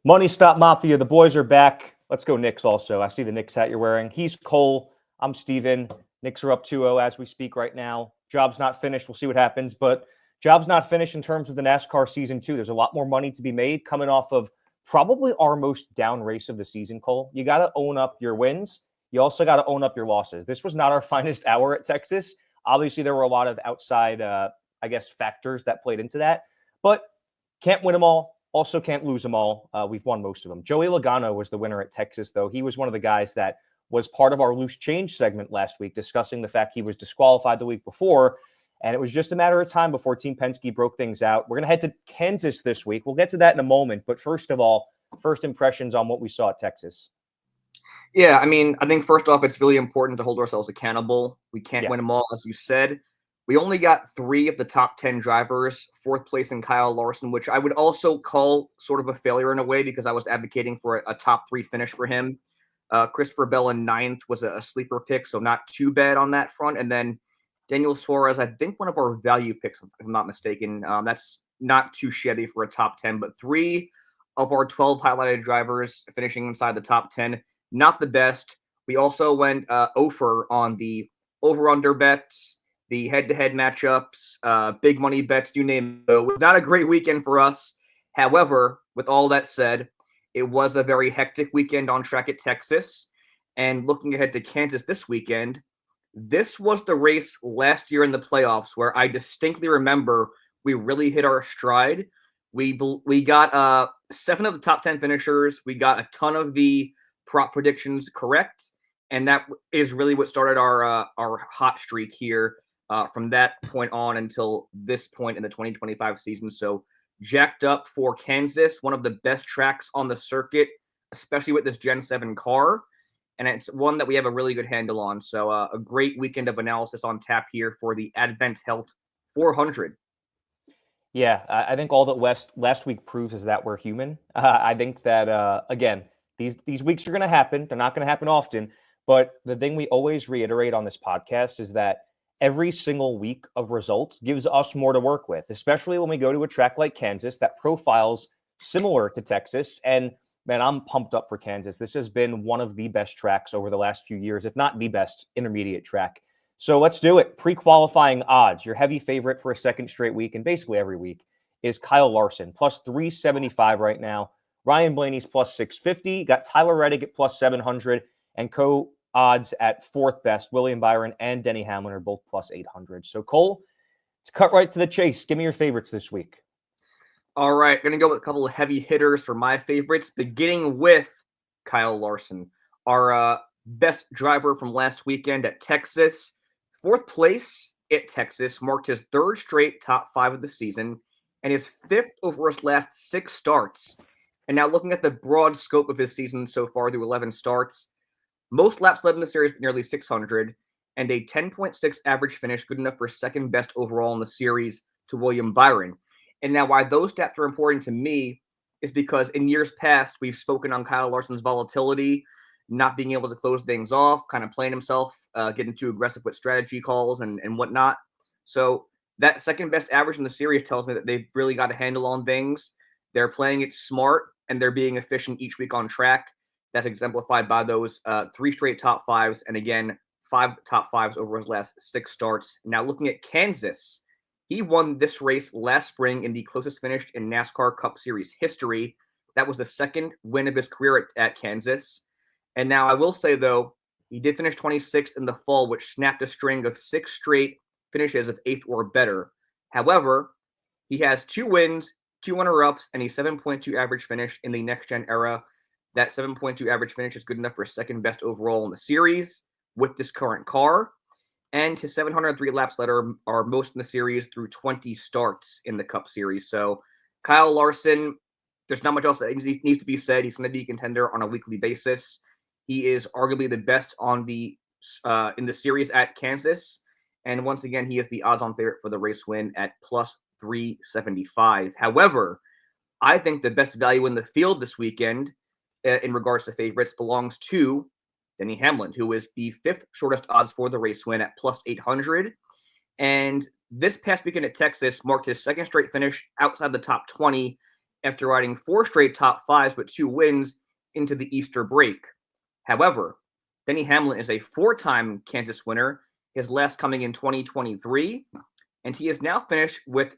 Money Stop Mafia, the boys are back. Let's go Knicks also. I see the Knicks hat you're wearing. He's Cole. I'm Steven. Knicks are up 2-0 as we speak right now. Job's not finished. We'll see what happens. But job's not finished in terms of the NASCAR season 2. There's a lot more money to be made coming off of probably our most down race of the season, Cole. You got to own up your wins. You also got to own up your losses. This was not our finest hour at Texas. Obviously, there were a lot of outside, factors that played into that. But can't win them all. Also can't lose them all. We've won most of them. Joey Logano was the winner at Texas, though. He was one of the guys that was part of our loose change segment last week, discussing the fact he was disqualified the week before. And it was just a matter of time before Team Penske broke things out. We're going to head to Kansas this week. We'll get to that in a moment. But first of all, first impressions on what we saw at Texas. Yeah, I think first off, it's really important to hold ourselves accountable. We can't win them all, as you said. We only got 3 of the top 10 drivers, 4th place in Kyle Larson, which I would also call sort of a failure in a way because I was advocating for a top 3 finish for him. Christopher Bell in 9th was a sleeper pick, so not too bad on that front. And then Daniel Suarez, I think one of our value picks, if I'm not mistaken. That's not too shabby for a top 10, but 3 of our 12 highlighted drivers finishing inside the top 10, not the best. We also went over on the over-under bets, the head-to-head matchups, big money bets, you name it. It was not a great weekend for us. However, with all that said, it was a very hectic weekend on track at Texas. And looking ahead to Kansas this weekend, this was the race last year in the playoffs where I distinctly remember we really hit our stride. We got 7 of the top 10 finishers. We got a ton of the prop predictions correct. And that is really what started our hot streak here. From that point on until this point in the 2025 season. So jacked up for Kansas, one of the best tracks on the circuit, especially with this Gen 7 car. And it's one that we have a really good handle on. So a great weekend of analysis on tap here for the Advent Health 400. Yeah, I think all that last week proves is that we're human. I think that, again, these weeks are going to happen. They're not going to happen often. But the thing we always reiterate on this podcast is that every single week of results gives us more to work with, especially when we go to a track like Kansas that profiles similar to Texas. And man, I'm pumped up for Kansas. This has been one of the best tracks over the last few years, if not the best intermediate track. So let's do it. Pre-qualifying odds, your heavy favorite for a second straight week, and basically every week, is Kyle Larson, plus 375 right now. Ryan Blaney's plus 650. Got Tyler Reddick at plus 700, and odds at 4th best. William Byron and Denny Hamlin are both plus 800. So, Cole, let's cut right to the chase. Give me your favorites this week. All right. Going to go with a couple of heavy hitters for my favorites, beginning with Kyle Larson, our best driver from last weekend at Texas. 4th place at Texas, marked his 3rd straight top 5 of the season, and his 5th over his last 6 starts. And now looking at the broad scope of his season so far through 11 starts, most laps led in the series, nearly 600, and a 10.6 average finish, good enough for 2nd best overall in the series to William Byron. And now why those stats are important to me is because in years past, we've spoken on Kyle Larson's volatility, not being able to close things off, kind of playing himself, getting too aggressive with strategy calls and whatnot. So that 2nd best average in the series tells me that they've really got a handle on things. They're playing it smart, and they're being efficient each week on track. That's exemplified by those 3 straight top 5s, and again, 5 top 5s over his last 6 starts. Now looking at Kansas, he won this race last spring in the closest finish in NASCAR Cup Series history. That was the 2nd win of his career at Kansas. And now I will say, though, he did finish 26th in the fall, which snapped a string of 6 straight finishes of 8th or better. However, he has 2 wins, 2 runner-ups, and a 7.2 average finish in the next-gen era. That 7.2 average finish is good enough for 2nd best overall in the series with this current car. And his 703 laps led are most in the series through 20 starts in the Cup Series. So Kyle Larson, there's not much else that needs to be said. He's going to be a contender on a weekly basis. He is arguably the best on the in the series at Kansas. And once again, he is the odds-on favorite for the race win at plus 375. However, I think the best value in the field this weekend in regards to favorites belongs to Denny Hamlin, who is the 5th shortest odds for the race win at plus 800. And this past weekend at Texas marked his 2nd straight finish outside the top 20 after riding 4 straight top fives with 2 wins into the Easter break. However, Denny Hamlin is a 4-time Kansas winner, his last coming in 2023, and he has now finished with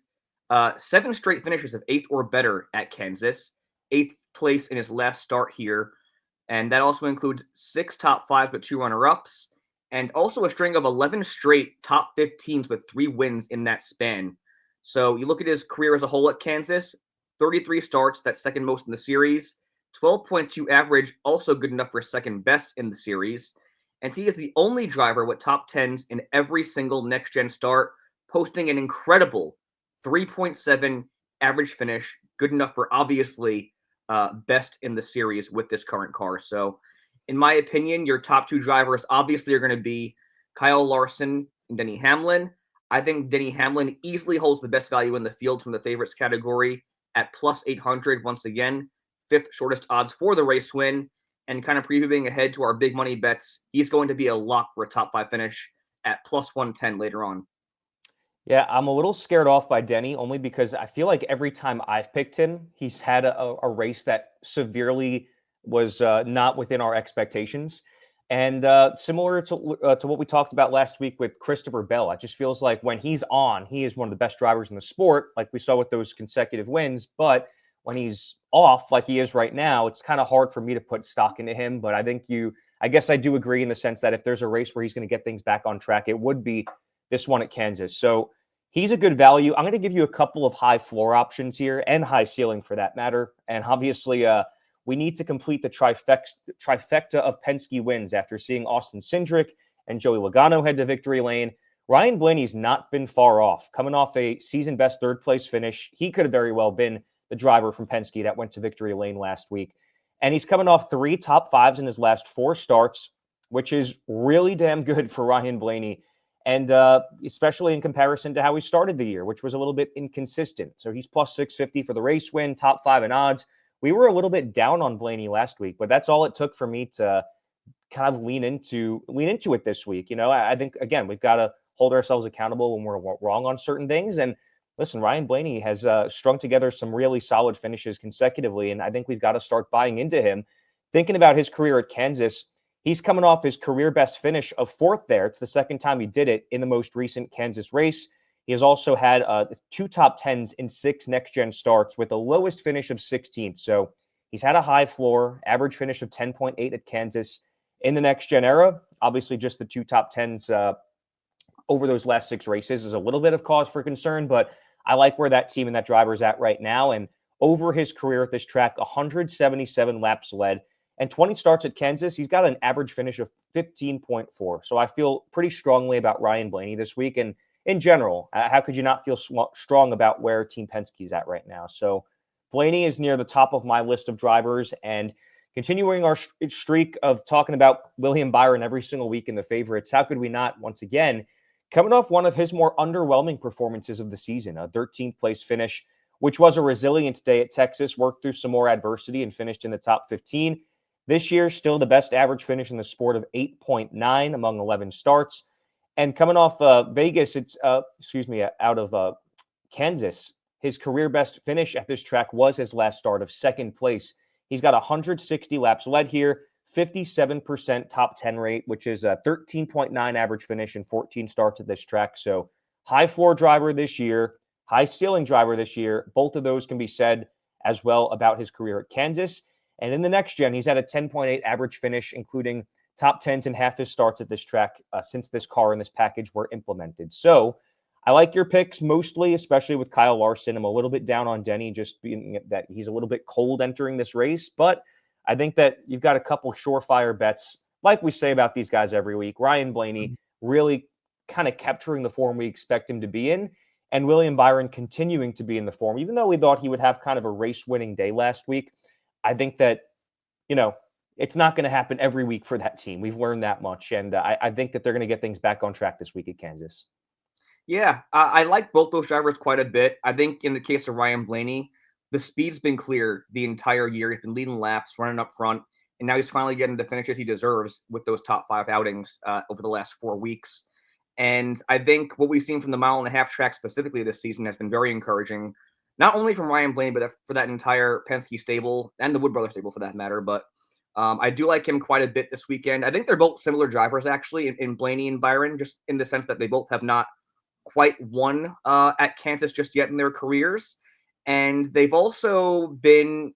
7 straight finishes of 8th or better at Kansas, 8th place in his last start here, and that also includes 6 top fives with 2 runner-ups, and also a string of 11 straight top 15s with 3 wins in that span. So you look at his career as a whole at Kansas, 33 starts, that's second most in the series, 12.2 average, also good enough for second best in the series. And he is the only driver with top 10s in every single next-gen start, posting an incredible 3.7 average finish, good enough for obviously best in the series with this current car. So in my opinion, your top 2 drivers obviously are going to be Kyle Larson and Denny Hamlin. I think Denny Hamlin easily holds the best value in the field from the favorites category at plus 800 once again. 5th shortest odds for the race win, and kind of previewing ahead to our big money bets, he's going to be a lock for a top 5 finish at plus 110 later on. Yeah, I'm a little scared off by Denny only because I feel like every time I've picked him, he's had a race that severely was not within our expectations. And similar to what we talked about last week with Christopher Bell, it just feels like when he's on, he is one of the best drivers in the sport, like we saw with those consecutive wins. But when he's off, like he is right now, it's kind of hard for me to put stock into him. But I guess I do agree in the sense that if there's a race where he's going to get things back on track, it would be this one at Kansas. So he's a good value. I'm going to give you a couple of high floor options here and high ceiling for that matter. And obviously, we need to complete the trifecta of Penske wins after seeing Austin Cindric and Joey Logano head to victory lane. Ryan Blaney's not been far off. Coming off a season-best third-place finish, he could have very well been the driver from Penske that went to victory lane last week. And he's coming off 3 top 5s in his last 4 starts, which is really damn good for Ryan Blaney. And especially in comparison to how he started the year, which was a little bit inconsistent. So he's plus 650 for the race win, top 5 in odds. We were a little bit down on Blaney last week, but that's all it took for me to kind of lean into it this week. You know, I think, again, we've got to hold ourselves accountable when we're wrong on certain things. And listen, Ryan Blaney has strung together some really solid finishes consecutively, and I think we've got to start buying into him. Thinking about his career at Kansas, he's coming off his career best finish of 4th there. It's the second time he did it in the most recent Kansas race. He has also had 2 top 10s in 6 next-gen starts with the lowest finish of 16th. So he's had a high floor, average finish of 10.8 at Kansas in the next-gen era. Obviously, just the 2 top 10s over those last 6 races is a little bit of cause for concern, but I like where that team and that driver is at right now. And over his career at this track, 177 laps led and 20 starts at Kansas. He's got an average finish of 15.4. So I feel pretty strongly about Ryan Blaney this week. And in general, how could you not feel strong about where Team Penske's at right now? So Blaney is near the top of my list of drivers, and continuing our streak of talking about William Byron every single week in the favorites. How could we not, once again, coming off one of his more underwhelming performances of the season, a 13th place finish, which was a resilient day at Texas, worked through some more adversity and finished in the top 15. This year, still the best average finish in the sport of 8.9 among 11 starts. And coming off Vegas, out of Kansas, his career best finish at this track was his last start of 2nd place. He's got 160 laps led here, 57% top 10 rate, which is a 13.9 average finish in 14 starts at this track. So high floor driver this year, high ceiling driver this year. Both of those can be said as well about his career at Kansas. And in the next gen, he's had a 10.8 average finish, including top 10s in half his starts at this track since this car and this package were implemented. So I like your picks mostly, especially with Kyle Larson. I'm a little bit down on Denny, just being that he's a little bit cold entering this race. But I think that you've got a couple surefire bets, like we say about these guys every week. Ryan Blaney really kind of capturing the form we expect him to be in, and William Byron continuing to be in the form, even though we thought he would have kind of a race-winning day last week. I think that, it's not going to happen every week for that team. We've learned that much, and I think that they're going to get things back on track this week at Kansas. Yeah, I like both those drivers quite a bit. I think in the case of Ryan Blaney, the speed's been clear the entire year. He's been leading laps, running up front, and now he's finally getting the finishes he deserves with those top 5 outings over the last 4 weeks. And I think what we've seen from the mile-and-a-half track specifically this season has been very encouraging. not only from Ryan Blaney, but for that entire Penske stable and the Wood Brothers stable for that matter. But I do like him quite a bit this weekend. I think they're both similar drivers, actually, in Blaney and Byron, just in the sense that they both have not quite won at Kansas just yet in their careers. And they've also been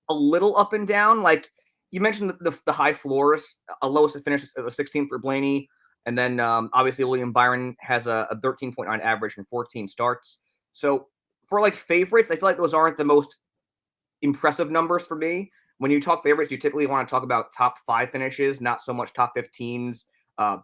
a little up and down. Like you mentioned the high floors, a lowest finish was 16th for Blaney. And then obviously William Byron has a 13.9 average and 14 starts. So for like favorites, I feel like those aren't the most impressive numbers for me. When you talk favorites, you typically want to talk about top 5 finishes, not so much top 15s,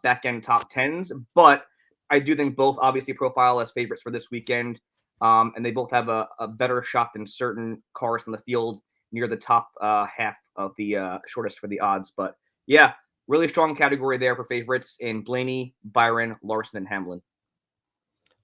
back end top 10s. But I do think both obviously profile as favorites for this weekend. And they both have a better shot than certain cars in the field near the top half of the shortest for the odds. But yeah, really strong category there for favorites in Blaney, Byron, Larson, and Hamlin.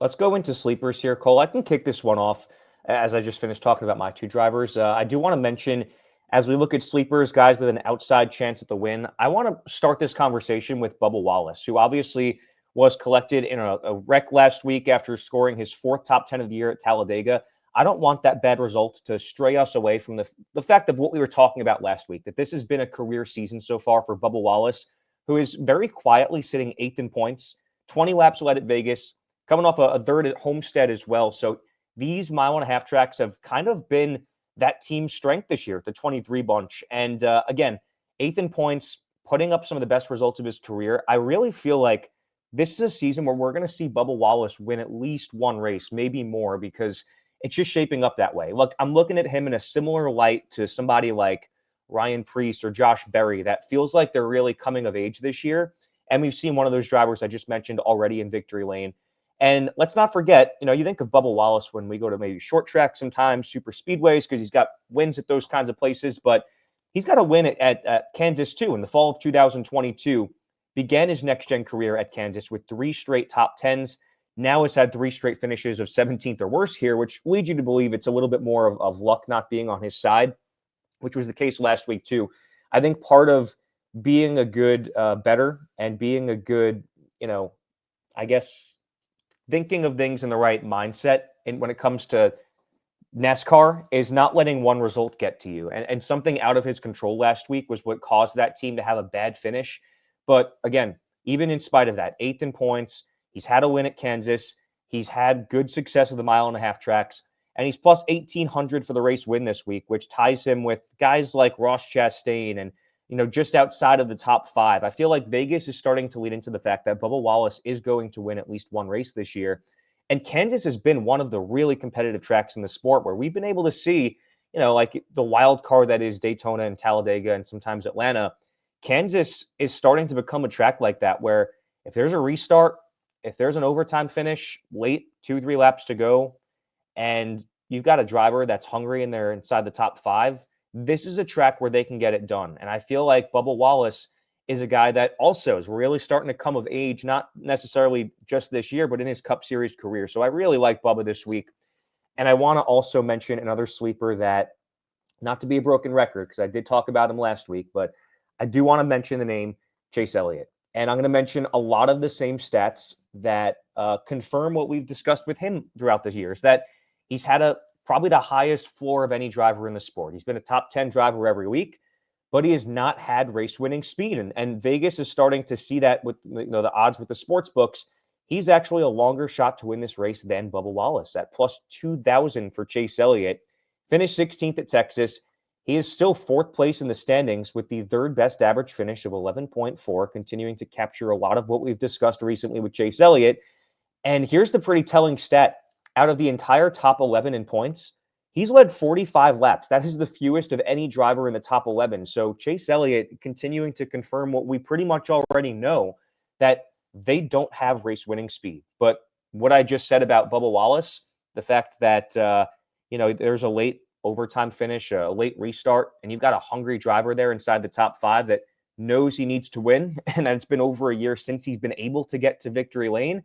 Let's go into sleepers here, Cole. I can kick this one off as I just finished talking about my 2 drivers. I do want to mention, as we look at sleepers, guys with an outside chance at the win, I want to start this conversation with Bubba Wallace, who obviously was collected in a wreck last week after scoring his 4th top 10 of the year at Talladega. I don't want that bad result to stray us away from the fact of what we were talking about last week, that this has been a career season so far for Bubba Wallace, who is very quietly sitting 8th in points, 20 laps led at Vegas, coming off a 3rd at Homestead as well. So these mile-and-a-half tracks have kind of been that team's strength this year, the 23 bunch. And again, 8th in points, putting up some of the best results of his career. I really feel like this is a season where we're going to see Bubba Wallace win at least one race, maybe more, because it's just shaping up that way. Look, I'm looking at him in a similar light to somebody like Ryan Preece or Josh Berry that feels like they're really coming of age this year. And we've seen one of those drivers I just mentioned already in victory lane. And let's not forget, you think of Bubba Wallace when we go to maybe short track sometimes, super speedways, because he's got wins at those kinds of places. But he's got a win at Kansas too. In the fall of 2022, began his next-gen career at Kansas with 3 straight top 10s. Now has had 3 straight finishes of 17th or worse here, which leads you to believe it's a little bit more of luck not being on his side, which was the case last week too. I think part of being a good bettor and being a good, thinking of things in the right mindset and when it comes to NASCAR is not letting one result get to you. And something out of his control last week was what caused that team to have a bad finish. But again, even in spite of that, 8th in points, he's had a win at Kansas. He's had good success with the mile-and-a-half tracks. And he's plus 1,800 for the race win this week, which ties him with guys like Ross Chastain and, just outside of the top 5. I feel like Vegas is starting to lead into the fact that Bubba Wallace is going to win at least one race this year. And Kansas has been one of the really competitive tracks in the sport where we've been able to see, like the wild card that is Daytona and Talladega and sometimes Atlanta. Kansas is starting to become a track like that where if there's a restart, if there's an overtime finish, late 2-3 laps to go, and you've got a driver that's hungry and they're inside the top 5, this is a track where they can get it done. And I feel like Bubba Wallace is a guy that also is really starting to come of age, not necessarily just this year, but in his Cup Series career. So I really like Bubba this week. And I want to also mention another sleeper that, not to be a broken record, because I did talk about him last week, but I do want to mention the name Chase Elliott. And I'm going to mention a lot of the same stats that confirm what we've discussed with him throughout the years, that he's had probably the highest floor of any driver in the sport. He's been a top 10 driver every week, but he has not had race-winning speed. And Vegas is starting to see that with the odds with the sports books. He's actually a longer shot to win this race than Bubba Wallace at plus 2,000 for Chase Elliott. Finished 16th at Texas. He is still 4th place in the standings with the 3rd best average finish of 11.4, continuing to capture a lot of what we've discussed recently with Chase Elliott. And here's the pretty telling stat. Out of the entire top 11 in points, he's led 45 laps. That is the fewest of any driver in the top 11. So Chase Elliott continuing to confirm what we pretty much already know, that they don't have race-winning speed. But what I just said about Bubba Wallace, the fact that, there's a late overtime finish, a late restart, and you've got a hungry driver there inside the top 5 that knows he needs to win, and it's been over a year since he's been able to get to victory lane.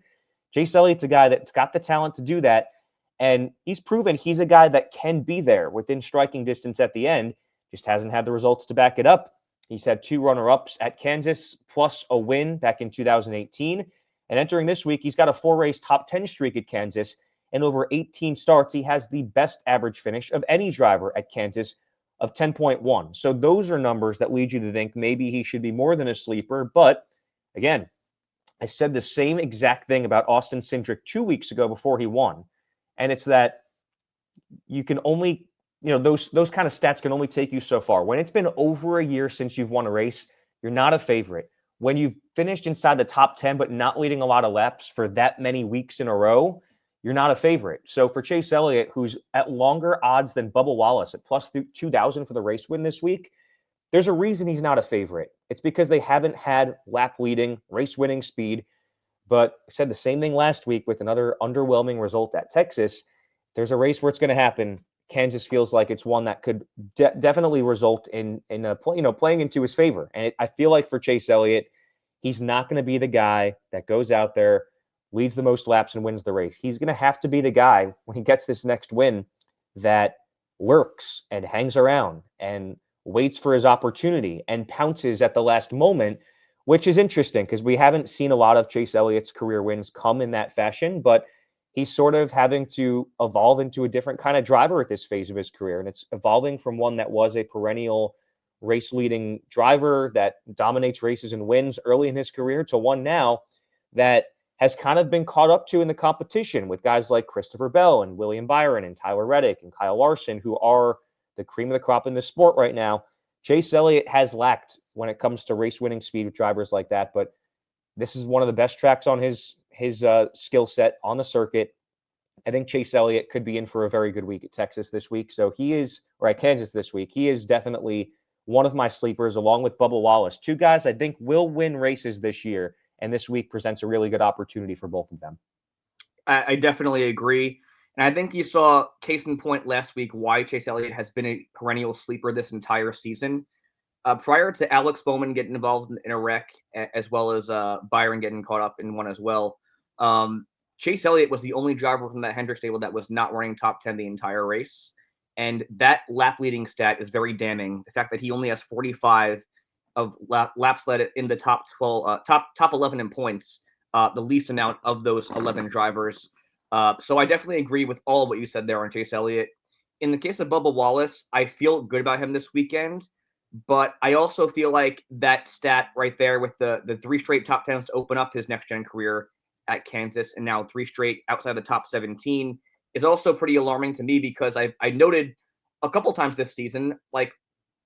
Chase Elliott's a guy that's got the talent to do that, and he's proven he's a guy that can be there within striking distance at the end, just hasn't had the results to back it up. He's had 2 runner-ups at Kansas, plus a win back in 2018, and entering this week, he's got a 4-race top 10 streak at Kansas, and over 18 starts, he has the best average finish of any driver at Kansas of 10.1. So those are numbers that lead you to think maybe he should be more than a sleeper. But again, I said the same exact thing about Austin Cindric 2 weeks ago before he won. And it's that you can only, those kind of stats can only take you so far. When it's been over a year since you've won a race, you're not a favorite. When you've finished inside the top 10, but not leading a lot of laps for that many weeks in a row, you're not a favorite. So for Chase Elliott, who's at longer odds than Bubba Wallace at plus 2,000 for the race win this week, there's a reason he's not a favorite. It's because they haven't had lap leading, race winning speed. But I said the same thing last week with another underwhelming result at Texas. There's a race where it's going to happen. Kansas feels like it's one that could definitely result in playing into his favor. And I feel like for Chase Elliott, he's not going to be the guy that goes out there, leads the most laps and wins the race. He's going to have to be the guy when he gets this next win that lurks and hangs around and waits for his opportunity and pounces at the last moment, which is interesting because we haven't seen a lot of Chase Elliott's career wins come in that fashion, but he's sort of having to evolve into a different kind of driver at this phase of his career. And it's evolving from one that was a perennial race-leading driver that dominates races and wins early in his career to one now that has kind of been caught up to in the competition with guys like Christopher Bell and William Byron and Tyler Reddick and Kyle Larson, who are the cream of the crop in the sport right now. Chase Elliott has lacked when it comes to race-winning speed with drivers like that, but this is one of the best tracks on his skill set on the circuit. I think Chase Elliott could be in for a very good week at Texas this week. So at Kansas this week. He is definitely one of my sleepers along with Bubba Wallace. Two guys I think will win races this year. And this week presents a really good opportunity for both of them. I definitely agree. And I think you saw case in point last week why Chase Elliott has been a perennial sleeper this entire season. Prior to Alex Bowman getting involved in a wreck, as well as Byron getting caught up in one as well, Chase Elliott was the only driver from that Hendrick stable that was not running top 10 the entire race. And that lap leading stat is very damning. The fact that he only has 45 of laps led in the top 12, top 11 in points, the least amount of those 11 drivers. So I definitely agree with all of what you said there on Chase Elliott. In the case of Bubba Wallace, I feel good about him this weekend. But I also feel like that stat right there with the 3 straight top 10s to open up his next-gen career at Kansas and now 3 straight outside the top 17 is also pretty alarming to me because I noted a couple times this season, like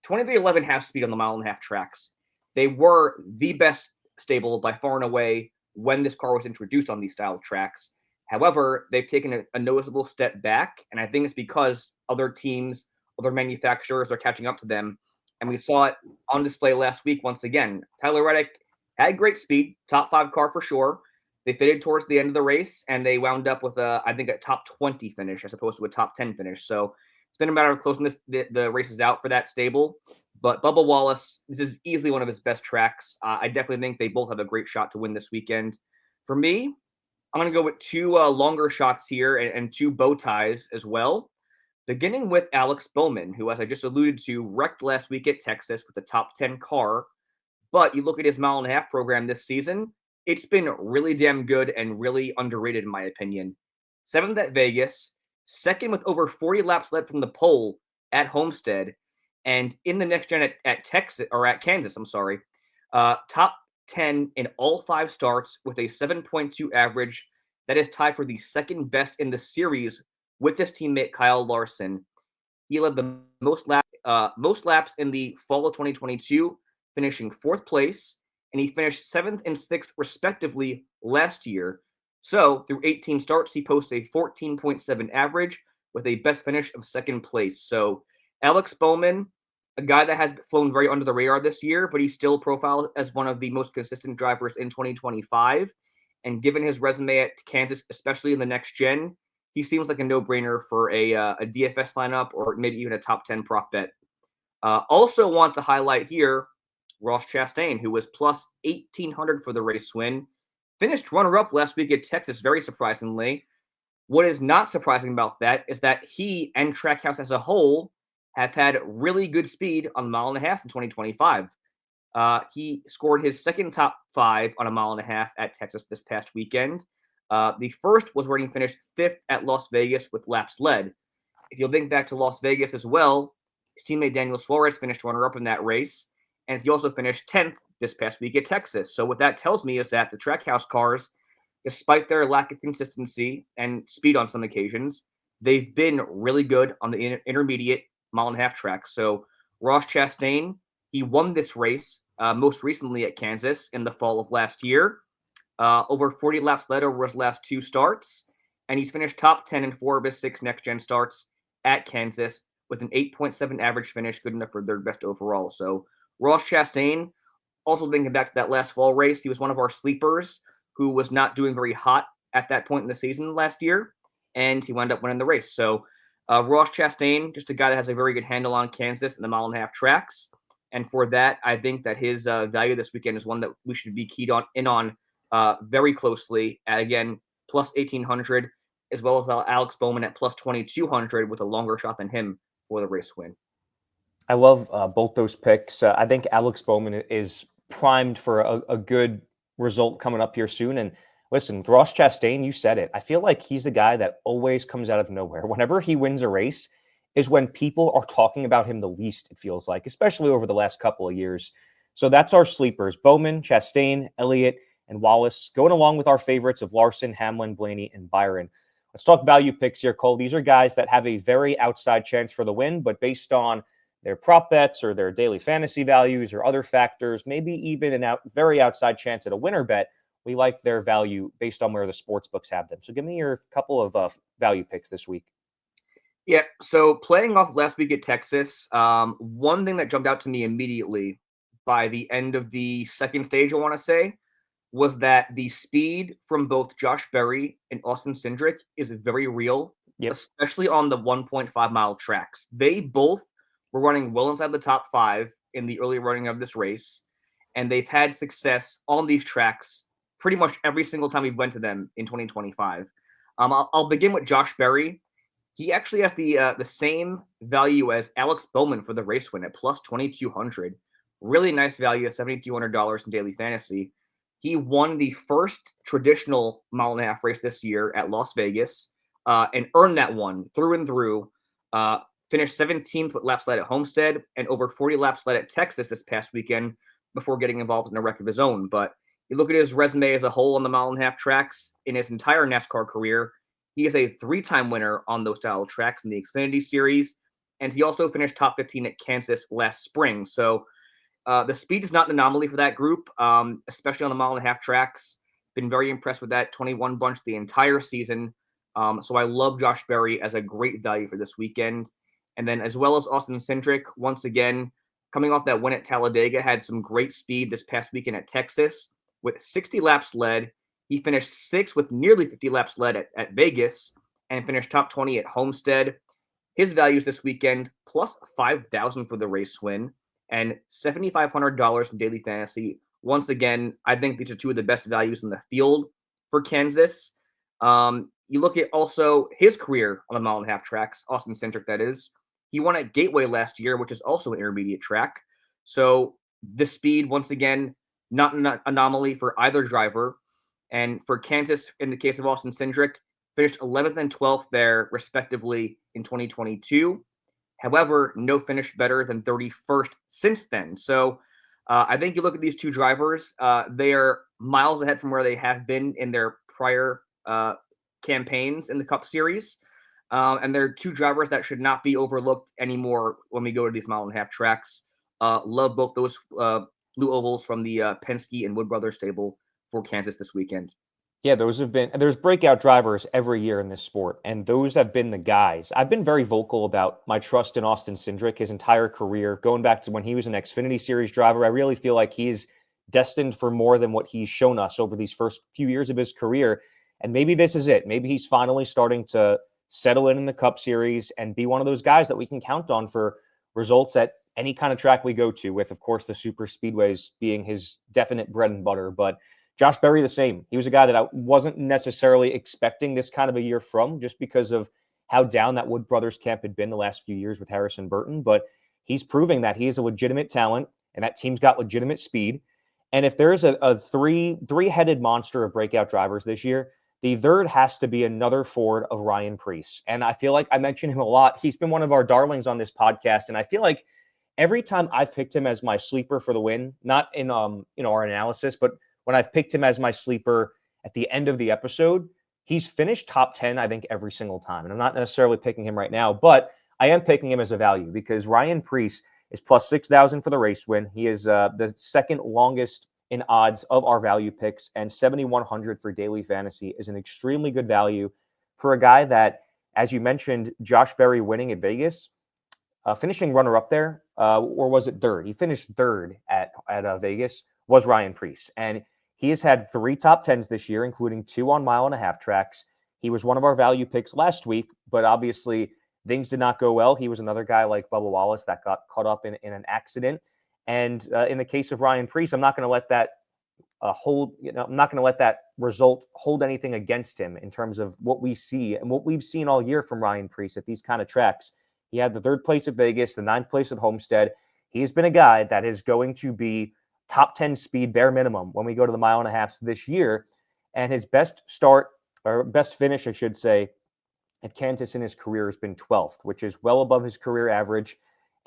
2311 half speed on the mile-and-a-half tracks. They were the best stable by far and away when this car was introduced on these style of tracks. However, they've taken a noticeable step back, and I think it's because other teams, other manufacturers are catching up to them. And we saw it on display last week once again. Tyler Reddick had great speed, top 5 car for sure. They fitted towards the end of the race, and they wound up with a top 20 finish as opposed to a top 10 finish. So it's been a matter of closing the races out for that stable. But Bubba Wallace, this is easily one of his best tracks. I definitely think they both have a great shot to win this weekend. For me, I'm going to go with 2 longer shots here and 2 bow ties as well. Beginning with Alex Bowman, who, as I just alluded to, wrecked last week at Texas with a top 10 car. But you look at his mile-and-a-half program this season, it's been really damn good and really underrated in my opinion. 7th at Vegas, 2nd with over 40 laps led from the pole at Homestead, and in the next gen at Kansas, top 10 in all 5 starts with a 7.2 average. That is tied for the 2nd best in the series with his teammate Kyle Larson. He led the most laps in the fall of 2022, finishing 4th place, and he finished 7th and 6th respectively last year. So through 18 starts, he posts a 14.7 average with a best finish of 2nd place. So Alex Bowman, a guy that has flown very under the radar this year, but he's still profiled as one of the most consistent drivers in 2025. And given his resume at Kansas, especially in the next gen, he seems like a no-brainer for a DFS lineup or maybe even a top 10 prop bet. Also want to highlight here Ross Chastain, who was plus 1,800 for the race win. Finished runner-up last week at Texas, very surprisingly. What is not surprising about that is that he and Trackhouse as a whole have had really good speed on the mile-and-a-half in 2025. He scored his 2nd top 5 on a mile-and-a-half at Texas this past weekend. The first was where he finished 5th at Las Vegas with laps led. If you'll think back to Las Vegas as well, his teammate Daniel Suarez finished runner-up in that race, and he also finished 10th this past week at Texas. So what that tells me is that the Trackhouse cars, despite their lack of consistency and speed on some occasions, they've been really good on the intermediate mile-and-a-half track. So Ross Chastain, he won this race most recently at Kansas in the fall of last year. Over 40 laps led over his last 2 starts, and he's finished top 10 in 4 of his 6 next-gen starts at Kansas with an 8.7 average finish, good enough for their best overall. So Ross Chastain, also thinking back to that last fall race, he was one of our sleepers who was not doing very hot at that point in the season last year, and he wound up winning the race. So Ross Chastain, just a guy that has a very good handle on Kansas and the mile-and-a-half tracks. And for that, I think that his value this weekend is one that we should be keyed on very closely at, again, plus 1,800, as well as Alex Bowman at plus 2,200 with a longer shot than him for the race win. I love both those picks. I think Alex Bowman is primed for a good result coming up here soon. And listen, Ross Chastain, you said it. I feel like he's the guy that always comes out of nowhere. Whenever he wins a race is when people are talking about him the least, it feels like, especially over the last couple of years. So that's our sleepers: Bowman, Chastain, Elliott, and Wallace, going along with our favorites of Larson, Hamlin, Blaney, and Byron. Let's talk value picks here, Cole. These are guys that have a very outside chance for the win, but based on their prop bets or their daily fantasy values or other factors, maybe even very outside chance at a winner bet, we like their value based on where the sports books have them. So give me your couple of value picks this week. Yeah, so playing off last week at Texas, one thing that jumped out to me immediately by the end of the second stage, I want to say, was that the speed from both Josh Berry and Austin Cindric is very real, especially on the 1.5 mile tracks. They both were running well inside the top 5 in the early running of this race, and they've had success on these tracks pretty much every single time we went to them in 2025. I'll begin with Josh Berry. He actually has the same value as Alex Bowman for the race win at plus 2,200. Really nice value of $7,200 in daily fantasy. He won the first traditional mile-and-a-half race this year at Las Vegas and earned that one through and through. Finished 17th with laps led at Homestead and over 40 laps led at Texas this past weekend before getting involved in a wreck of his own. But you look at his resume as a whole on the mile-and-a-half tracks in his entire NASCAR career, he is a 3-time winner on those style tracks in the Xfinity Series, and he also finished top 15 at Kansas last spring. So the speed is not an anomaly for that group, especially on the mile-and-a-half tracks. Been very impressed with that 21 bunch the entire season. So I love Josh Berry as a great value for this weekend. And then as well as Austin Cindric, once again, coming off that win at Talladega, had some great speed this past weekend at Texas with 60 laps led. He finished 6th with nearly 50 laps led at Vegas and finished top 20 at Homestead. His values this weekend, plus 5,000 for the race win and $7,500 in daily fantasy. Once again, I think these are two of the best values in the field for Kansas. You look at also his career on the mile-and-a-half tracks, Austin Cindric, that is. He won at Gateway last year, which is also an intermediate track. So the speed, once again, not an anomaly for either driver. And for Kansas, in the case of Austin Cindric, finished 11th and 12th there, respectively, in 2022. However, no finish better than 31st since then. So I think you look at these two drivers, they are miles ahead from where they have been in their prior campaigns in the Cup Series. And they're two drivers that should not be overlooked anymore when we go to these mile-and-a-half tracks. Love both those blue ovals from the Penske and Wood Brothers stable for Kansas this weekend. Yeah, there's breakout drivers every year in this sport, and those have been the guys. I've been very vocal about my trust in Austin Cindric his entire career, going back to when he was an Xfinity Series driver. I really feel like he's destined for more than what he's shown us over these first few years of his career. And maybe this is it. Maybe he's finally starting to settle in the Cup Series and be one of those guys that we can count on for results at any kind of track we go to, with, of course, the super speedways being his definite bread and butter. But Josh Berry, the same. He was a guy that I wasn't necessarily expecting this kind of a year from, just because of how down that Wood Brothers camp had been the last few years with Harrison Burton. But he's proving that he is a legitimate talent, and that team's got legitimate speed. And if there's a three-headed monster of breakout drivers this year, The third has to be another Ford of Ryan Preece. And I feel like I mention him a lot. He's been one of our darlings on this podcast. And I feel like every time I've picked him as my sleeper for the win, not in our analysis, but when I've picked him as my sleeper at the end of the episode, he's finished top 10, I think, every single time. And I'm not necessarily picking him right now, but I am picking him as a value because Ryan Preece is plus 6,000 for the race win. He is the second longest in odds of our value picks, and 7,100 for daily fantasy is an extremely good value for a guy that, as you mentioned, Josh Berry winning at Vegas, finishing runner-up there, or was it third? He finished third at Vegas, was Ryan Preece. And he has had 3 top 10s this year, including 2 on mile-and-a-half tracks. He was one of our value picks last week, but obviously things did not go well. He was another guy like Bubba Wallace that got caught up in an accident. And in the case of Ryan Preece, I'm not going to let that I'm not going to let that result hold anything against him in terms of what we see and what we've seen all year from Ryan Preece at these kind of tracks. He had the 3rd place at Vegas, the 9th place at Homestead. He has been a guy that is going to be top 10 speed bare minimum when we go to the mile-and-a-halfs this year. And his best start, or best finish, I should say, at Kansas in his career has been 12th, which is well above his career average.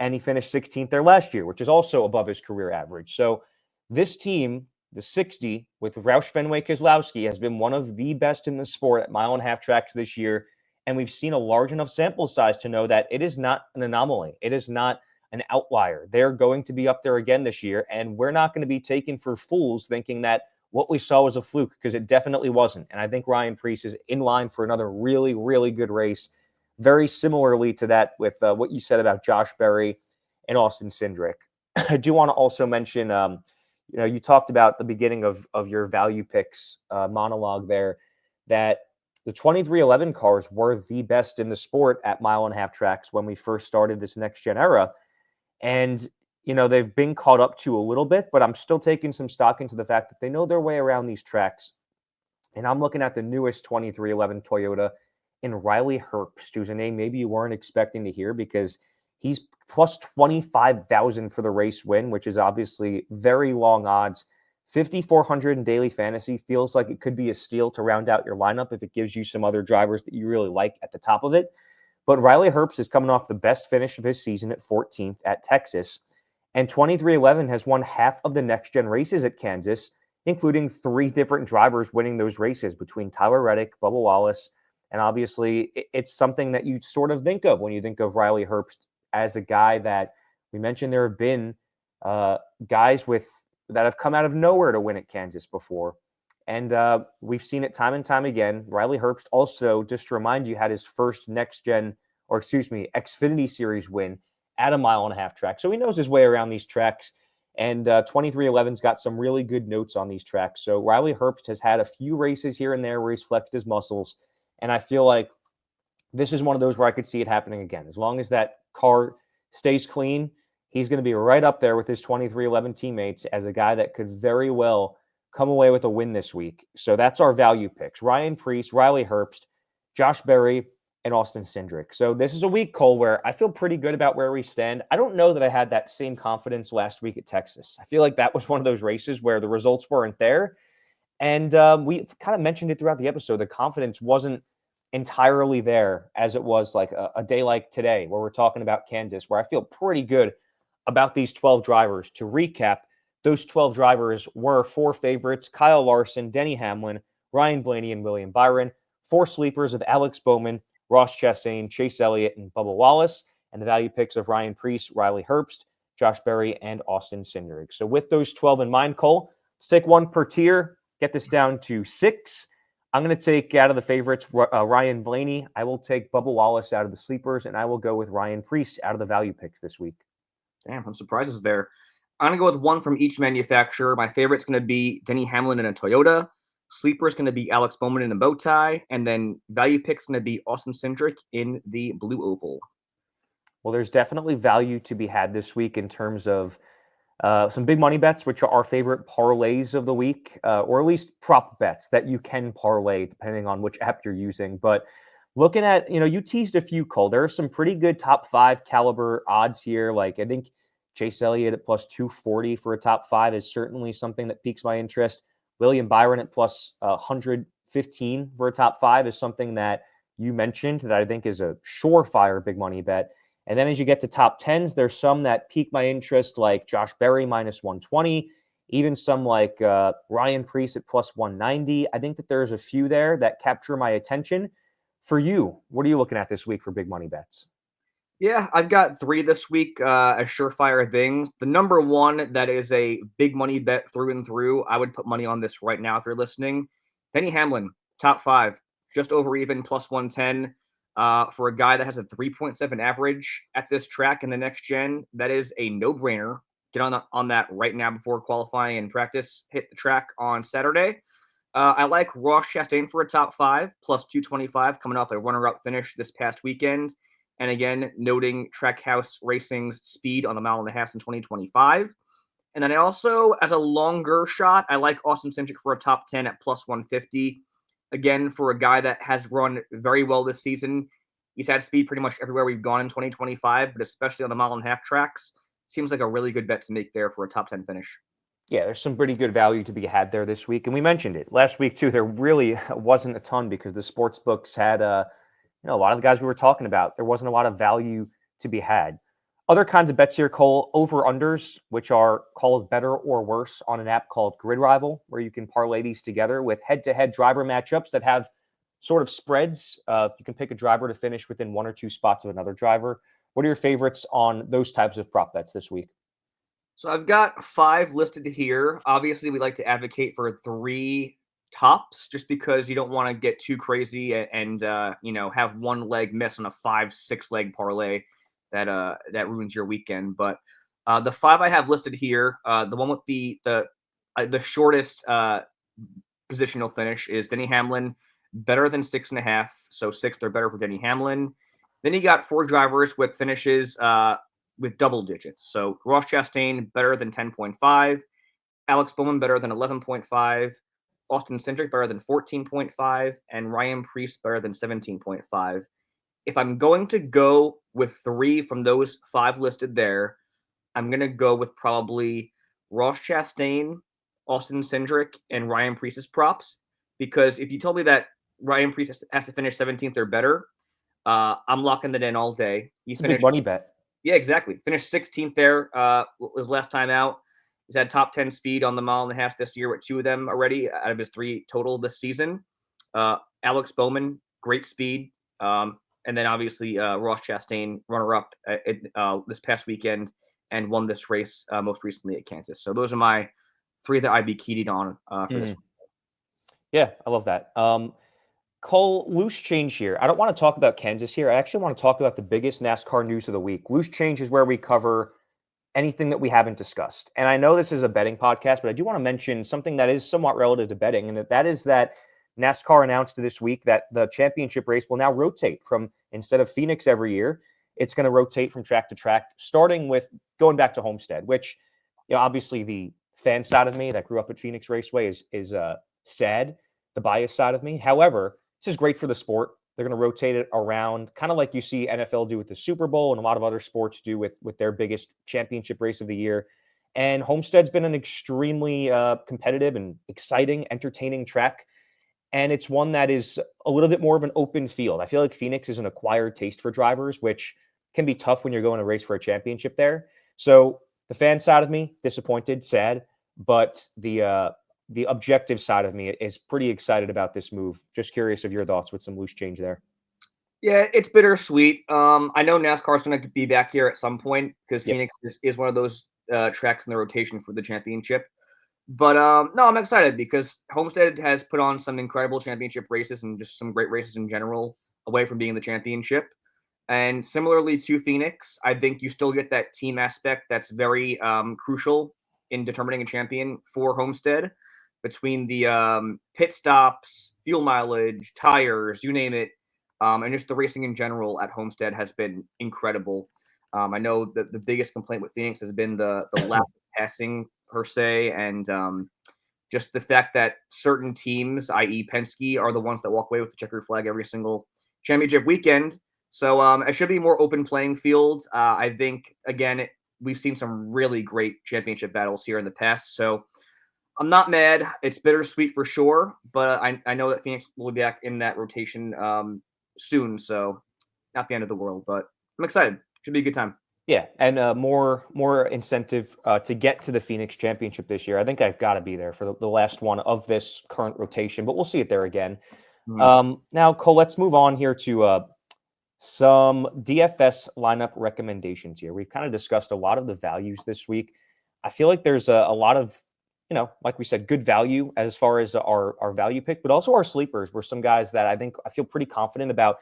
And he finished 16th there last year, which is also above his career average. So this team, the 60, with Roush Fenway Keselowski, has been one of the best in the sport at mile-and-a-half tracks this year. And we've seen a large enough sample size to know that it is not an anomaly. It is not an outlier. They're going to be up there again this year. And we're not going to be taken for fools thinking that what we saw was a fluke, because it definitely wasn't. And I think Ryan Preece is in line for another really, really good race. Very similarly to that with what you said about Josh Berry and Austin Cindric. I do want to also mention, you talked about the beginning of your value picks monologue there, that the 2311 cars were the best in the sport at mile-and-a-half tracks when we first started this next-gen era. And, they've been caught up to a little bit, but I'm still taking some stock into the fact that they know their way around these tracks. And I'm looking at the newest 2311 Toyota in Riley Herbst, who's a name maybe you weren't expecting to hear because he's plus 25,000 for the race win, which is obviously very long odds. 5,400 in daily fantasy feels like it could be a steal to round out your lineup if it gives you some other drivers that you really like at the top of it. But Riley Herbst is coming off the best finish of his season at 14th at Texas. And 2311 has won half of the next-gen races at Kansas, including 3 different drivers winning those races between Tyler Reddick, Bubba Wallace, and obviously it's something that you sort of think of when you think of Riley Herbst as a guy that we mentioned there have been guys that have come out of nowhere to win at Kansas before. And we've seen it time and time again. Riley Herbst also, just to remind you, had his first Xfinity Series win at a mile-and-a-half track. So he knows his way around these tracks. And 2311's got some really good notes on these tracks. So Riley Herbst has had a few races here and there where he's flexed his muscles. And I feel like this is one of those where I could see it happening again. As long as that car stays clean, he's going to be right up there with his 2311 teammates as a guy that could very well come away with a win this week. So that's our value picks: Ryan Preece, Riley Herbst, Josh Berry, and Austin Cindric. So this is a week, Cole, where I feel pretty good about where we stand. I don't know that I had that same confidence last week at Texas. I feel like that was one of those races where the results weren't there. And we kind of mentioned it throughout the episode. The confidence wasn't entirely there as it was like a day like today where we're talking about Kansas, where I feel pretty good about these 12 drivers. To recap, those 12 drivers were 4 favorites: Kyle Larson, Denny Hamlin, Ryan Blaney, and William Byron. 4 sleepers of Alex Bowman, Ross Chastain, Chase Elliott, and Bubba Wallace. And the value picks of Ryan Preece, Riley Herbst, Josh Berry, and Austin Cindric. So with those 12 in mind, Cole, let's take one per tier, get this down to 6. I'm going to take out of the favorites Ryan Blaney. I will take Bubba Wallace out of the sleepers, and I will go with Ryan Preece out of the value picks this week. Damn, some surprises there. I'm going to go with one from each manufacturer. My favorite's going to be Denny Hamlin in a Toyota. Sleeper's going to be Alex Bowman in the bow tie. And then value pick's going to be Austin Cindric in the blue oval. Well, there's definitely value to be had this week in terms of some big money bets, which are our favorite parlays of the week, or at least prop bets that you can parlay depending on which app you're using. But looking at, you teased a few, Cole. There are some pretty good top 5 caliber odds here. Like I think Chase Elliott at plus 240 for a top 5 is certainly something that piques my interest. William Byron at plus 100 15 for a top 5 is something that you mentioned that I think is a surefire big money bet. And then as you get to top 10s, there's some that pique my interest, like Josh Berry minus 120, even some like Ryan Preece at plus 190. I think that there's a few there that capture my attention. For you, what are you looking at this week for big money bets? Yeah, I've got 3 this week as surefire things. The number one that is a big money bet through and through, I would put money on this right now if you're listening. Denny Hamlin, top 5, just over even, plus 110. For a guy that has a 3.7 average at this track in the next gen, that is a no-brainer. Get on that right now before qualifying and practice hit the track on Saturday. I like Ross Chastain for a top 5, plus 225, coming off a runner-up finish this past weekend. And again, noting Trackhouse Racing's speed on the mile and a half in 2025. And then I also, as a longer shot, I like Austin Cindric for a top 10 at plus 150. Again, for a guy that has run very well this season. He's had speed pretty much everywhere we've gone in 2025, but especially on the mile and a half tracks. Seems like a really good bet to make there for a top 10 finish. Yeah, there's some pretty good value to be had there this week. And we mentioned it last week, too. There really wasn't a ton because the sports books had a lot of the guys we were talking about, there wasn't a lot of value to be had. Other kinds of bets here, Cole, over-unders, which are called better or worse on an app called Grid Rival, where you can parlay these together with head-to-head driver matchups that have sort of spreads. You can pick a driver to finish within 1 or 2 spots of another driver. What are your favorites on those types of prop bets this week? So I've got 5 listed here. Obviously, we like to advocate for 3 tops just because you don't want to get too crazy and have one leg miss on a 5-6 leg parlay that ruins your weekend. But the 5 I have listed here, the one with the shortest positional finish is Denny Hamlin, better than 6.5, so 6 they're better for Denny Hamlin. Then you got 4 drivers with finishes with double digits. So Ross Chastain better than 10.5, Alex Bowman better than 11.5. Austin Cindric better than 14.5, and Ryan Preece better than 17.5. If I'm going to go with 3 from those 5 listed there, I'm going to go with probably Ross Chastain, Austin Cindric, and Ryan Preece's props. Because if you told me that Ryan Preece has to finish 17th or better, I'm locking that in all day. It's a big money bet. Yeah, exactly. Finished 16th there his last time out. He's had top 10 speed on the mile and a half this year with 2 of them already out of his 3 total this season. Alex Bowman, great speed. And then obviously Ross Chastain, runner-up this past weekend and won this race most recently at Kansas. So those are my 3 that I'd be keyed on for this week. Yeah, I love that. Cole, loose change here. I don't want to talk about Kansas here. I actually want to talk about the biggest NASCAR news of the week. Loose change is where we cover anything that we haven't discussed. And I know this is a betting podcast, but I do want to mention something that is somewhat relative to betting, and that is that NASCAR announced this week that the championship race will now rotate from, instead of Phoenix every year, it's going to rotate from track to track, starting with going back to Homestead, which, obviously the fan side of me that grew up at Phoenix Raceway is sad, the bias side of me. However, this is great for the sport. They're going to rotate it around, kind of like you see NFL do with the Super Bowl and a lot of other sports do with their biggest championship race of the year. And Homestead's been an extremely competitive and exciting, entertaining track. And it's one that is a little bit more of an open field. I feel like Phoenix is an acquired taste for drivers, which can be tough when you're going to race for a championship there. So the fan side of me, disappointed, sad, but the objective side of me is pretty excited about this move. Just curious of your thoughts with some loose change there. Yeah, it's bittersweet. I know NASCAR is going to be back here at some point because Phoenix is one of those tracks in the rotation for the championship. But no, I'm excited because Homestead has put on some incredible championship races and just some great races in general away from being the championship. And similarly to Phoenix, I think you still get that team aspect that's very crucial in determining a champion for Homestead. Between the pit stops, fuel mileage, tires, you name it, and just the racing in general at Homestead has been incredible. I know that the biggest complaint with Phoenix has been the lack of passing per se, and just the fact that certain teams, i.e. Penske, are the ones that walk away with the checkered flag every single championship weekend. So it should be more open playing fields. I think, again, we've seen some really great championship battles here in the past. So I'm not mad. It's bittersweet for sure, but I know that Phoenix will be back in that rotation soon, so not the end of the world, but I'm excited. Should be a good time. Yeah, and more incentive to get to the Phoenix Championship this year. I think I've got to be there for the last one of this current rotation, but we'll see it there again. Now, Cole, let's move on here to some DFS lineup recommendations here. We've kind of discussed a lot of the values this week. I feel like there's a lot of, like we said, good value as far as our value pick, but also our sleepers were some guys that I feel pretty confident about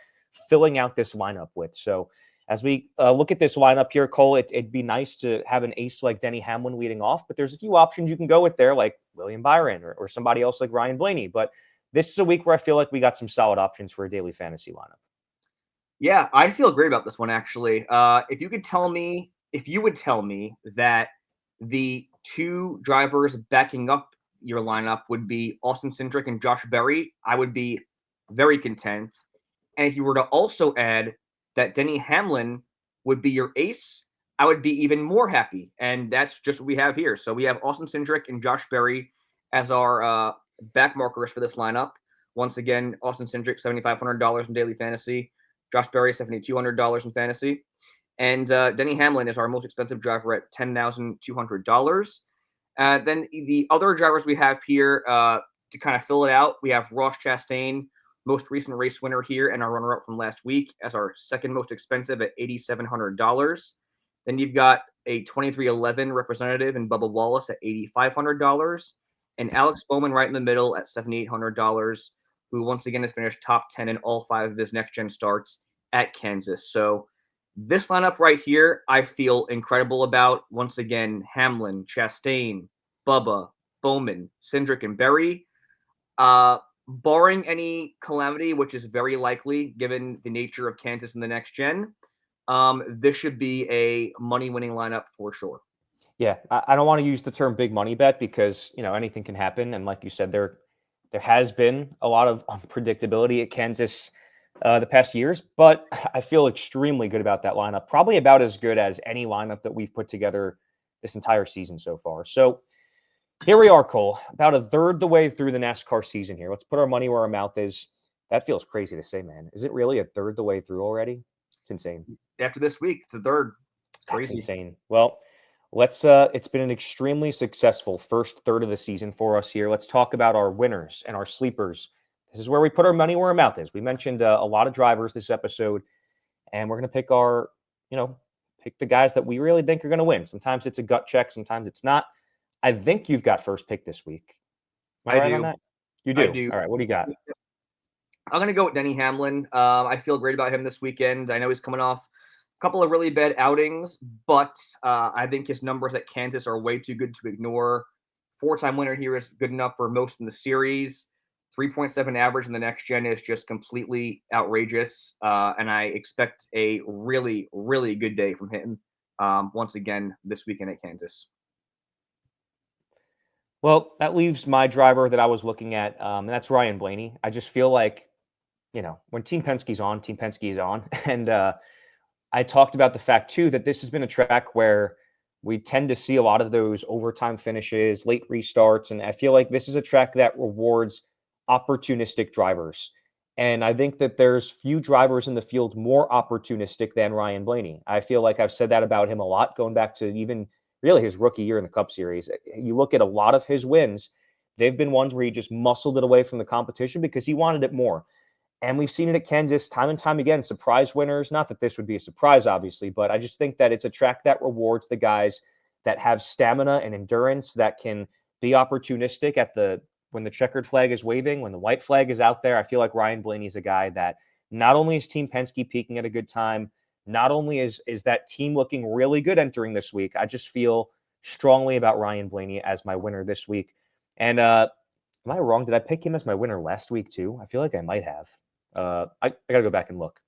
filling out this lineup with. So as we look at this lineup here, Cole, it'd be nice to have an ace like Denny Hamlin leading off, but there's a few options you can go with there, like William Byron or somebody else like Ryan Blaney. But this is a week where I feel like we got some solid options for a daily fantasy lineup. Yeah, I feel great about this one actually. If you would tell me that the two drivers backing up your lineup would be Austin Cindric and Josh Berry, I would be very content. And if you were to also add that Denny Hamlin would be your ace, I would be even more happy. And that's just what we have here. So we have Austin Cindric and Josh Berry as our back markers for this lineup. Once again, Austin Cindric, $7,500 in daily fantasy. Josh Berry, $7,200 in fantasy. And Denny Hamlin is our most expensive driver at $10,200. Then the other drivers we have here to kind of fill it out, we have Ross Chastain, most recent race winner here, and our runner-up from last week as our second most expensive at $8,700. Then you've got a 2311 representative in Bubba Wallace at $8,500, and Alex Bowman right in the middle at $7,800, who once again has finished top 10 in all 5 of his next-gen starts at Kansas. So this lineup right here, I feel incredible about. Once again, Hamlin, Chastain, Bubba, Bowman, Cindric, and Berry. Barring any calamity, which is very likely given the nature of Kansas in the next gen, this should be a money-winning lineup for sure. Yeah, I don't want to use the term big money bet because, anything can happen. And like you said, there has been a lot of unpredictability at Kansas the past years, but I feel extremely good about that lineup. Probably about as good as any lineup that we've put together this entire season so far. So here we are, Cole, about a third the way through the NASCAR season here. Let's put our money where our mouth is. That feels crazy to say, man. Is it really a third the way through already? It's insane. After this week, it's a third. It's crazy. That's insane. Well, it's been an extremely successful first third of the season for us here. Let's talk about our winners and our sleepers. This is where we put our money where our mouth is. We mentioned a lot of drivers this episode, and we're going to pick pick the guys that we really think are going to win. Sometimes it's a gut check. Sometimes it's not. I think you've got first pick this week. Am I right on that? You do? I do. All right. What do you got? I'm going to go with Denny Hamlin. I feel great about him this weekend. I know he's coming off a couple of really bad outings, but I think his numbers at Kansas are way too good to ignore. 4-time winner here is good enough for most in the series. 3.7 average in the next gen is just completely outrageous. And I expect a really, really good day from him once again this weekend at Kansas. Well, that leaves my driver that I was looking at, and that's Ryan Blaney. I just feel like, when Team Penske's on, Team Penske is on. And I talked about the fact, too, that this has been a track where we tend to see a lot of those overtime finishes, late restarts, and I feel like this is a track that rewards opportunistic drivers. And I think that there's few drivers in the field more opportunistic than Ryan Blaney. I feel like I've said that about him a lot, going back to even really his rookie year in the Cup Series. You look at a lot of his wins, they've been ones where he just muscled it away from the competition because he wanted it more. And we've seen it at Kansas time and time again, surprise winners. Not that this would be a surprise, obviously, but I just think that it's a track that rewards the guys that have stamina and endurance, that can be opportunistic when the checkered flag is waving, when the white flag is out there. I feel like Ryan Blaney's a guy that not only is Team Penske peaking at a good time, not only is that team looking really good entering this week, I just feel strongly about Ryan Blaney as my winner this week. And am I wrong? Did I pick him as my winner last week too? I feel like I might have. I got to go back and look.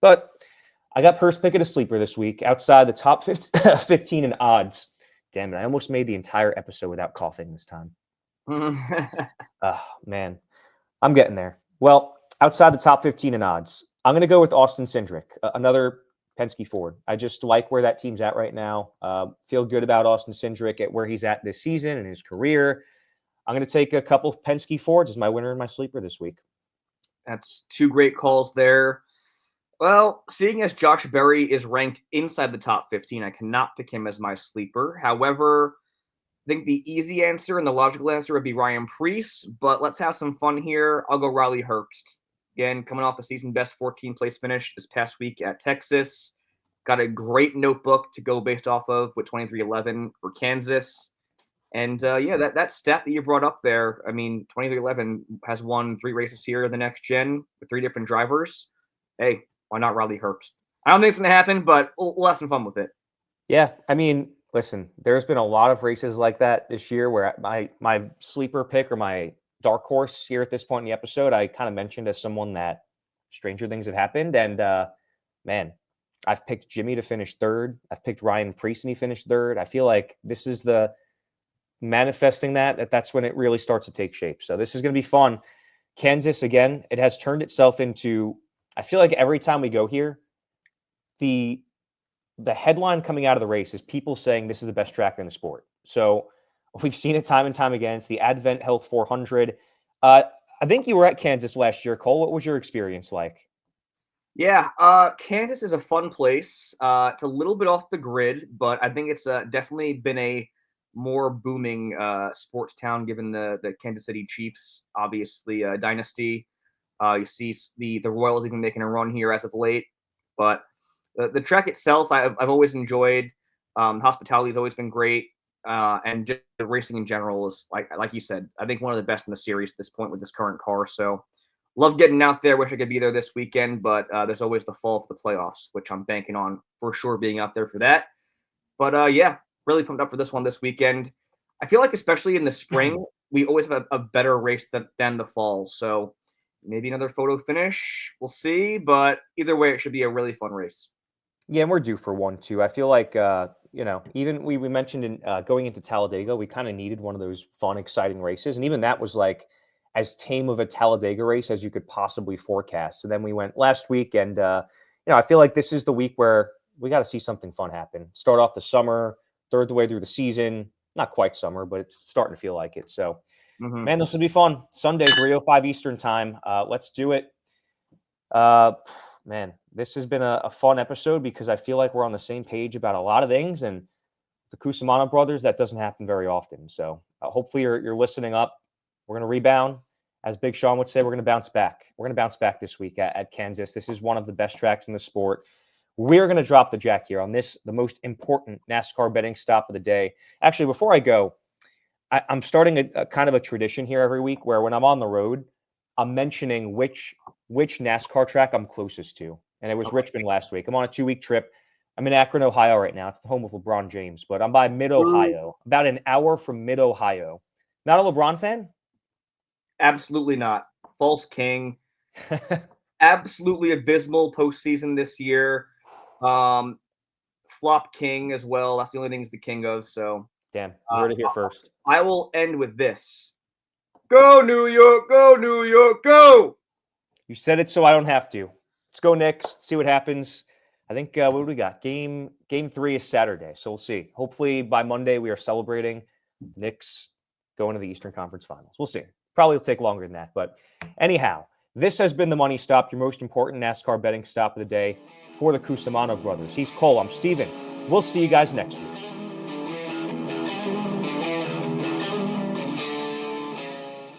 But I got first pick of a sleeper this week outside the top 15 in odds. Damn it. I almost made the entire episode without coughing this time. Oh, man. I'm getting there. Well, outside the top 15 in odds, I'm going to go with Austin Cindric, another Penske Ford. I just like where that team's at right now. Feel good about Austin Cindric at where he's at this season and his career. I'm going to take a couple of Penske Fords as my winner and my sleeper this week. That's two great calls there. Well, seeing as Josh Berry is ranked inside the top 15, I cannot pick him as my sleeper. However, I think the easy answer and the logical answer would be Ryan Preece, but let's have some fun here. I'll go Riley Herbst. Again, coming off the season best 14th place finish this past week at Texas. Got a great notebook to go based off of with 23:11 for Kansas. And that stat that you brought up there, I mean, 23:11 has won 3 races here in the next gen with 3 different drivers. Hey, why not Riley Herbst? I don't think it's going to happen, but we'll have some fun with it. Yeah, I mean, listen, there's been a lot of races like that this year where my sleeper pick or my dark horse here at this point in the episode, I kind of mentioned as someone that stranger things have happened. And man, I've picked Jimmy to finish 3rd. I've picked Ryan Preece and he finished 3rd. I feel like this is the manifesting that's when it really starts to take shape. So this is going to be fun. Kansas, again, it has turned itself into, I feel like every time we go here, the headline coming out of the race is people saying this is the best track in the sport. So we've seen it time and time again. It's the Advent Health 400. I think you were at Kansas last year, Cole. What was your experience like? Yeah, Kansas is a fun place. It's a little bit off the grid, but I think it's definitely been a more booming sports town given the Kansas City Chiefs, obviously, dynasty. You see the Royals even making a run here as of late. But the track itself, I've always enjoyed. Hospitality has always been great. And just the racing in general is, like you said, I think one of the best in the series at this point with this current car. So love getting out there. Wish I could be there this weekend, but there's always the fall for the playoffs, which I'm banking on for sure being out there for that. But yeah, really pumped up for this one this weekend. I feel like especially in the spring, we always have a better race than the fall. So maybe another photo finish. We'll see. But either way, it should be a really fun race. Yeah, and we're due for one too. I feel like even we mentioned in going into Talladega, we kind of needed one of those fun, exciting races, and even that was like as tame of a Talladega race as you could possibly forecast. So then we went last week, and I feel like this is the week where we got to see something fun happen. Start off the summer, third the way through the season. Not quite summer, but it's starting to feel like it. So, man, this will be fun. Sunday, 3:05 Eastern time. Let's do it. Man, this has been a fun episode because I feel like we're on the same page about a lot of things, and the Cusumano brothers, that doesn't happen very often. So hopefully you're listening up. We're going to rebound. As Big Sean would say, we're going to bounce back. We're going to bounce back this week at Kansas. This is one of the best tracks in the sport. We're going to drop the jack here on this, the most important NASCAR betting stop of the day. Actually, before I go, I'm starting a kind of a tradition here every week where when I'm on the road, I'm mentioning which NASCAR track I'm closest to. And it was Richmond last week. I'm on a 2-week trip. I'm in Akron, Ohio right now. It's the home of LeBron James, but I'm by Mid-Ohio, about an hour from Mid-Ohio. Not a LeBron fan? Absolutely not. False king. Absolutely abysmal postseason this year. Flop king as well. That's the only thing he's the king of. So damn, you heard it here first. I will end with this. Go New York, go New York, go! You said it so I don't have to. Let's go Knicks, see what happens. I think, what do we got? Game 3 is Saturday, so we'll see. Hopefully by Monday we are celebrating Knicks going to the Eastern Conference Finals. We'll see. Probably will take longer than that, but anyhow, this has been the Money Stop, your most important NASCAR betting stop of the day for the Cusumano brothers. He's Cole. I'm Steven. We'll see you guys next week.